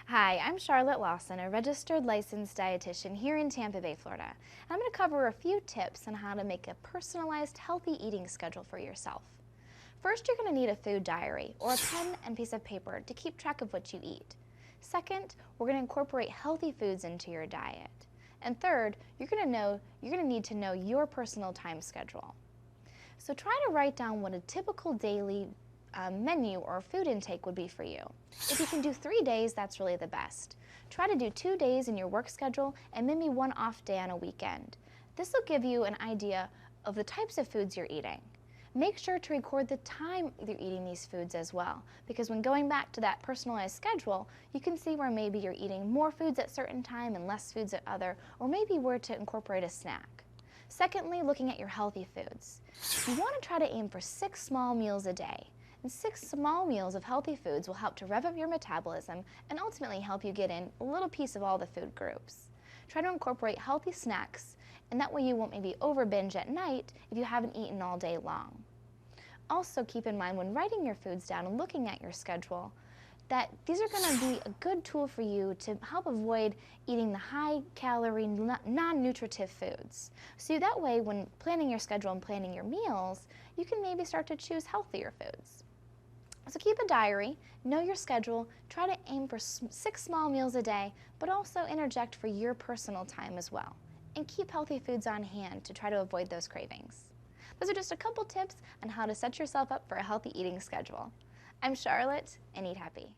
Hi, I'm Charlotte Lawson, a registered licensed dietitian here in Tampa Bay, Florida. And I'm going to cover a few tips on how to make a personalized, healthy eating schedule for yourself. First, you're going to need a food diary or a pen and piece of paper to keep track of what you eat. Second, we're going to incorporate healthy foods into your diet. And third, you're going to need to know your personal time schedule. So try to write down what a typical daily menu or food intake would be for you. If you can do 3 days, that's really the best. Try to do 2 days in your work schedule and maybe one off day on a weekend. This will give you an idea of the types of foods you're eating. Make sure to record the time you're eating these foods as well, because when going back to that personalized schedule, you can see where maybe you're eating more foods at certain time and less foods at other, or maybe where to incorporate a snack. Secondly, looking at your healthy foods. You want to try to aim for 6 small meals a day. And 6 small meals of healthy foods will help to rev up your metabolism and ultimately help you get in a little piece of all the food groups. Try to incorporate healthy snacks, and that way you won't maybe over binge at night if you haven't eaten all day long. Also keep in mind when writing your foods down and looking at your schedule that these are going to be a good tool for you to help avoid eating the high-calorie, non-nutritive foods. So that way, when planning your schedule and planning your meals, you can maybe start to choose healthier foods. So keep a diary, know your schedule, try to aim for 6 small meals a day, but also interject for your personal time as well. And keep healthy foods on hand to try to avoid those cravings. Those are just a couple tips on how to set yourself up for a healthy eating schedule. I'm Charlotte, and eat happy.